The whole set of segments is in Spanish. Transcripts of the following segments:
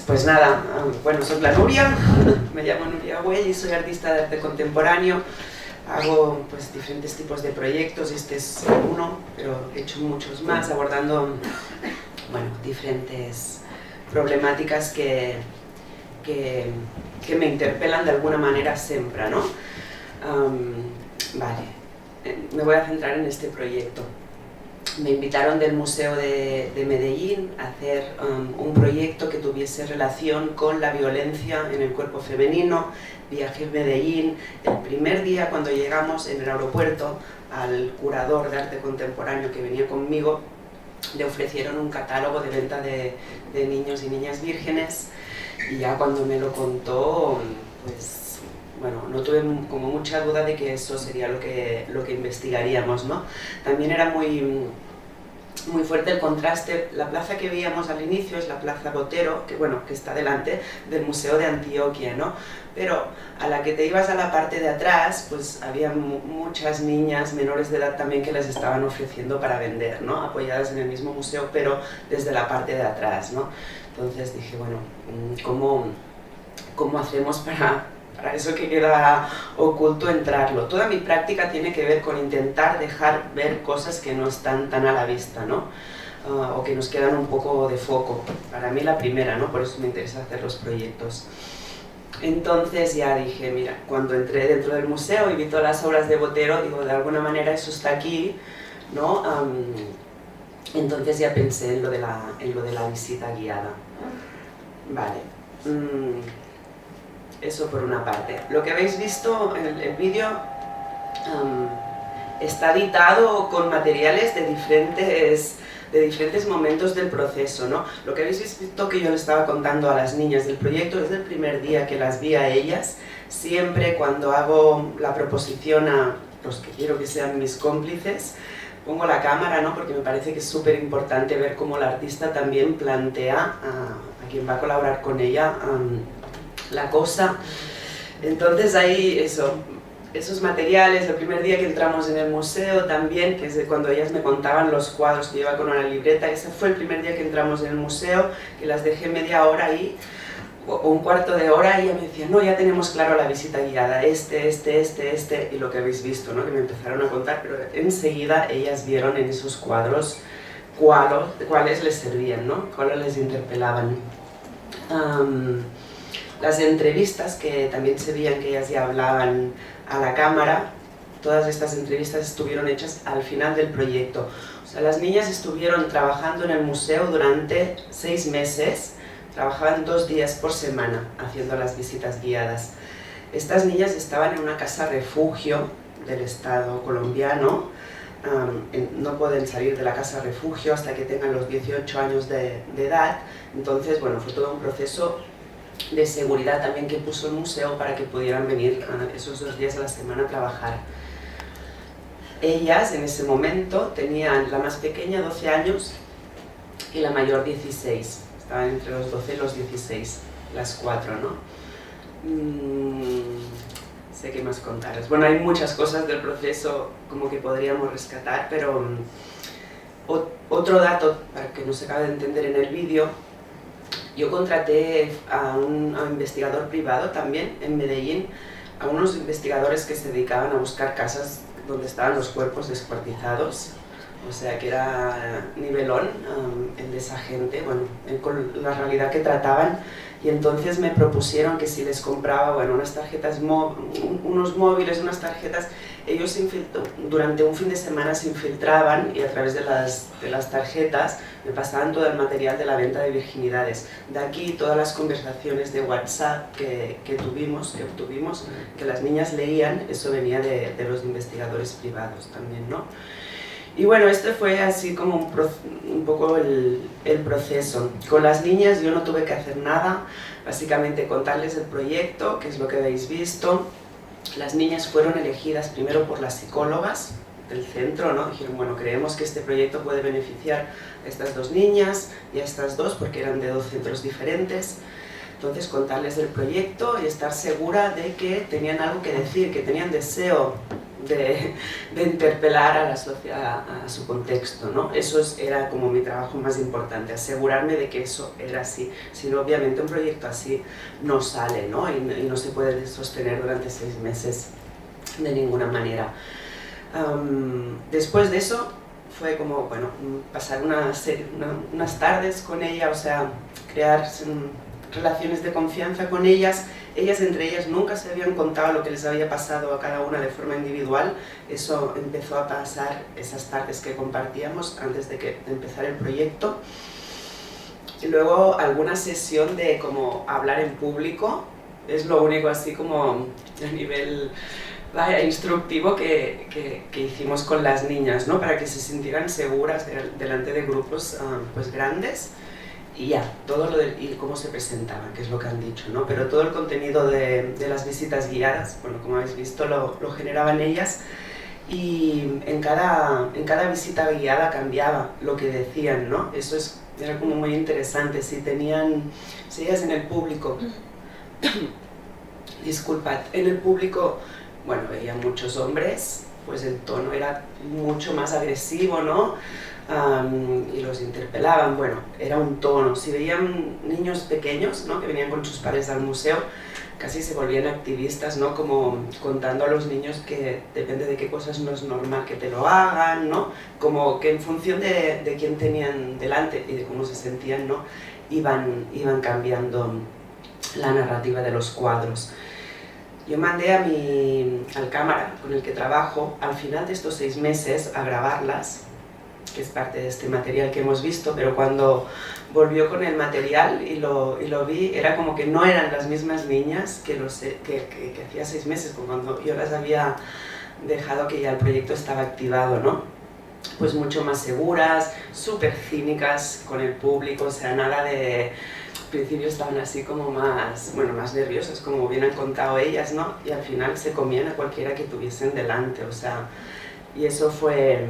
Pues nada, bueno, soy la Nuria, me llamo Nuria Güell y soy artista de arte contemporáneo. Hago pues diferentes tipos de proyectos, este es uno, pero he hecho muchos más, abordando bueno, diferentes problemáticas que me interpelan de alguna manera siempre, ¿no? Vale, me voy a centrar en este proyecto. Me invitaron del Museo de Medellín a hacer un proyecto que tuviese relación con la violencia en el cuerpo femenino. Viajé a Medellín. El primer día cuando llegamos en el aeropuerto, al curador de arte contemporáneo que venía conmigo, le ofrecieron un catálogo de venta de niños y niñas vírgenes, y ya cuando me lo contó, pues bueno, no tuve como mucha duda de que eso sería lo que investigaríamos, ¿no? También era muy fuerte el contraste. La plaza que veíamos al inicio es la Plaza Botero, que bueno, que está delante del Museo de Antioquia, ¿no? Pero a la que te ibas a la parte de atrás, pues había muchas niñas menores de edad también que les estaban ofreciendo para vender, ¿no? Apoyadas en el mismo museo, pero desde la parte de atrás, ¿no? Entonces dije, bueno, ¿cómo hacemos para eso que queda oculto entrarlo? Toda mi práctica tiene que ver con intentar dejar ver cosas que no están tan a la vista, ¿no? O que nos quedan un poco de foco. Para mí la primera, ¿no? Por eso me interesa hacer los proyectos. Entonces ya dije, mira, cuando entré dentro del museo y vi todas las obras de Botero, digo, de alguna manera eso está aquí, ¿no? Entonces ya pensé en lo de la visita guiada. Vale. Eso por una parte. Lo que habéis visto en el vídeo está editado con materiales de diferentes momentos del proceso, ¿no? Lo que habéis visto que yo le estaba contando a las niñas del proyecto desde el primer día que las vi a ellas. Siempre cuando hago la proposición a los que quiero que sean mis cómplices, pongo la cámara, ¿no? Porque me parece que es súper importante ver cómo la artista también plantea a quien va a colaborar con ella la cosa. Entonces ahí esos materiales, el primer día que entramos en el museo también, que es cuando ellas me contaban los cuadros que lleva con una libreta, ese fue el primer día que entramos en el museo, que las dejé media hora ahí, o un cuarto de hora, y ella me decía, no, ya tenemos claro la visita guiada, y lo que habéis visto, ¿no? Que me empezaron a contar, pero enseguida ellas vieron en esos cuadros cuáles les servían, ¿no? Cuáles les interpelaban. Las entrevistas, que también se veían que ellas ya hablaban a la cámara, todas estas entrevistas estuvieron hechas al final del proyecto. O sea, las niñas estuvieron trabajando en el museo durante 6 meses, trabajaban 2 días por semana haciendo las visitas guiadas. Estas niñas estaban en una casa refugio del Estado colombiano, no pueden salir de la casa refugio hasta que tengan los 18 años de edad, entonces bueno, fue todo un proceso de seguridad también que puso el museo para que pudieran venir esos 2 días a la semana a trabajar. Ellas en ese momento tenían la más pequeña 12 años y la mayor 16, estaban entre los 12 y los 16, las 4, ¿no? Sé qué más contaros. Bueno, hay muchas cosas del proceso como que podríamos rescatar, pero otro dato para que no se acabe de entender en el vídeo. Yo contraté a un investigador privado también en Medellín, a unos investigadores que se dedicaban a buscar casas donde estaban los cuerpos descuartizados, o sea que era nivelón el de esa gente, bueno, con la realidad que trataban, y entonces me propusieron que si les compraba, bueno, unas tarjetas, unos móviles, unas tarjetas, ellos durante un fin de semana se infiltraban y a través de las tarjetas me pasaban todo el material de la venta de virginidades. De aquí todas las conversaciones de WhatsApp que obtuvimos, que las niñas leían, eso venía de los investigadores privados también, ¿no? Y bueno, este fue así como un poco el proceso. Con las niñas yo no tuve que hacer nada, básicamente contarles el proyecto, que es lo que habéis visto. Las niñas fueron elegidas primero por las psicólogas del centro, ¿no? Dijeron, bueno, creemos que este proyecto puede beneficiar a estas 2 niñas y a estas 2 porque eran de 2 centros diferentes. Entonces contarles del proyecto y estar segura de que tenían algo que decir, que tenían deseo de interpelar a la sociedad, a su contexto, ¿no? Eso era como mi trabajo más importante, asegurarme de que eso era así. Si no, obviamente un proyecto así no sale, ¿no? Y no se puede sostener durante 6 meses de ninguna manera. Después de eso fue como, bueno, pasar unas tardes con ella, o sea, crear relaciones de confianza con ellas. Ellas entre ellas nunca se habían contado lo que les había pasado a cada una de forma individual. Eso empezó a pasar esas tardes que compartíamos antes de empezar el proyecto. Y luego alguna sesión de como hablar en público, es lo único así como a nivel instructivo que hicimos con las niñas, ¿no? Para que se sintieran seguras delante de grupos pues grandes. Y ya, todo lo y cómo se presentaban, que es lo que han dicho, ¿no? Pero todo el contenido de las visitas guiadas, bueno, como habéis visto, lo generaban ellas, y en cada visita guiada cambiaba lo que decían, ¿no? Eso era como muy interesante. Si ellas en el público, disculpad, en el público, bueno, veían muchos hombres, pues el tono era mucho más agresivo, ¿no? Y los interpelaban, bueno, era un tono. Si veían niños pequeños, ¿no? Que venían con sus padres al museo, casi se volvían activistas, ¿no? Como contando a los niños que depende de qué cosas no es normal que te lo hagan, ¿no? Como que en función de quién tenían delante y de cómo se sentían, ¿no? Iban cambiando la narrativa de los cuadros. Yo mandé al cámara con el que trabajo, al final de estos 6 meses, a grabarlas, que es parte de este material que hemos visto, pero cuando volvió con el material y lo vi, era como que no eran las mismas niñas que hacía 6 meses, cuando yo las había dejado, que ya el proyecto estaba activado, ¿no? Pues mucho más seguras, súper cínicas con el público, o sea, nada de... Al principio estaban así como más nerviosas, como bien han contado ellas, ¿no? Y al final se comían a cualquiera que tuviesen delante, o sea, y eso fue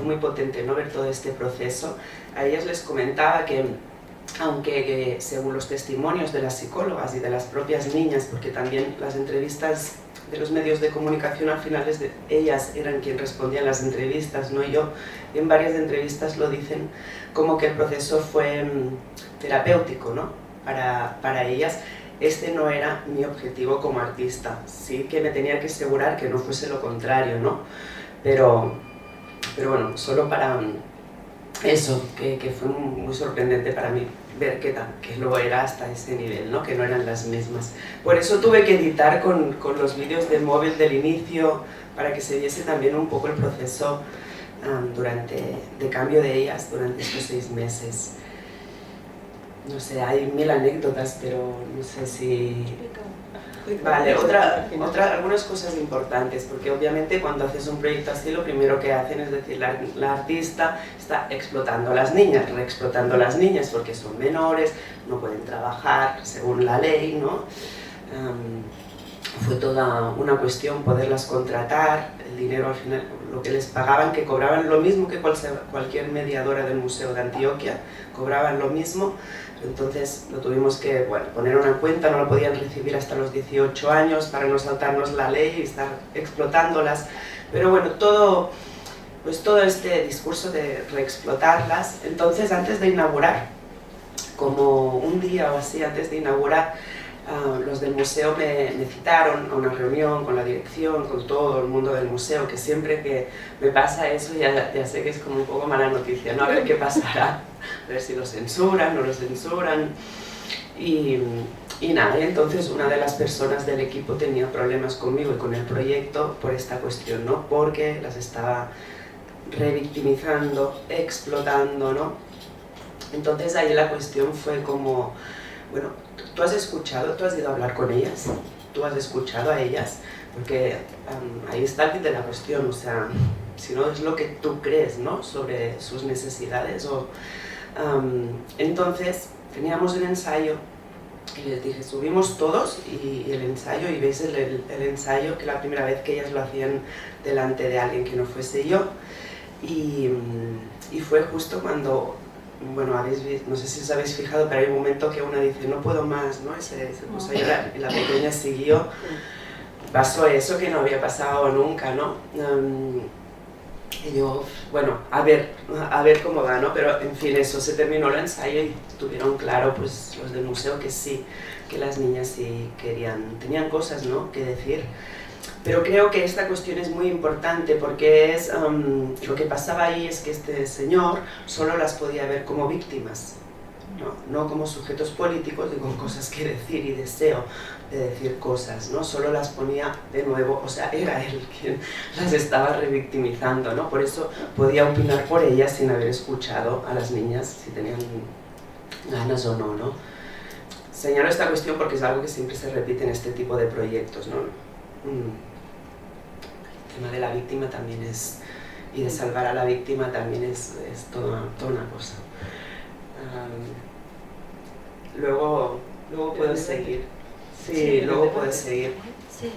muy potente, ¿no? Ver todo este proceso. A ellas les comentaba que, aunque según los testimonios de las psicólogas y de las propias niñas, porque también las entrevistas de los medios de comunicación al final ellas eran quien respondían las entrevistas, no yo, y en varias entrevistas lo dicen, como que el proceso fue terapéutico, ¿no? Para ellas. Este no era mi objetivo como artista, sí que me tenía que asegurar que no fuese lo contrario, ¿no? Pero bueno, solo para eso, que fue muy sorprendente para mí ver que lo era hasta ese nivel, ¿no? Que no eran las mismas. Por eso tuve que editar con los vídeos de móvil del inicio, para que se viese también un poco el proceso de cambio de ellas durante estos 6 meses. No sé, hay 1000 anécdotas, pero no sé si... Vale, algunas cosas importantes, porque obviamente cuando haces un proyecto así, lo primero que hacen es decir, la artista está explotando a las niñas, reexplotando a las niñas porque son menores, no pueden trabajar según la ley, ¿no? Fue toda una cuestión poderlas contratar, el dinero al final, lo que les pagaban, que cobraban lo mismo que cualquier mediadora del Museo de Antioquia, cobraban lo mismo. Entonces lo tuvimos que poner una cuenta, no lo podían recibir hasta los 18 años para no saltarnos la ley y estar explotándolas. Pero bueno, todo este discurso de reexplotarlas. Entonces, antes de inaugurar, como un día o así antes de inaugurar, los del museo me citaron a una reunión con la dirección, con todo el mundo del museo, que siempre que me pasa eso ya sé que es como un poco mala noticia, ¿no? A ver qué pasará, a ver si lo censuran, no lo censuran. Y nada, y entonces una de las personas del equipo tenía problemas conmigo y con el proyecto por esta cuestión, ¿no? Porque las estaba revictimizando, explotando, ¿no? Entonces ahí la cuestión fue como, bueno, ¿tú has escuchado, tú has ido a hablar con ellas? ¿Tú has escuchado a ellas? Porque ahí está el kit de la cuestión, o sea, si no es lo que tú crees, ¿no? Sobre sus necesidades. Entonces teníamos un ensayo y les dije, subimos todos y el ensayo, y veis el ensayo, que la primera vez que ellas lo hacían delante de alguien que no fuese yo, y fue justo cuando, bueno, no sé si os habéis fijado, pero hay un momento que una dice, no puedo más, ¿no? Se puso a llorar, y la pequeña siguió. pasó eso que no había pasado nunca, ¿no? Y yo, bueno, a ver cómo va, ¿no? Pero en fin, eso, se terminó el ensayo y tuvieron claro, pues los del museo, que sí, que las niñas sí tenían cosas, ¿no?, que decir. Pero creo que esta cuestión es muy importante porque es, lo que pasaba ahí es que este señor solo las podía ver como víctimas, no como sujetos políticos y con cosas que decir y deseo de decir cosas, ¿no? Solo las ponía de nuevo, o sea, era él quien las estaba revictimizando, ¿no? Por eso podía opinar por ellas sin haber escuchado a las niñas si tenían ganas o no, ¿no? Señalo esta cuestión porque es algo que siempre se repite en este tipo de proyectos, ¿no? El tema de la víctima también es, y de salvar a la víctima también es toda una cosa. Luego puedo seguir. Sí, luego puedes seguir. Sí.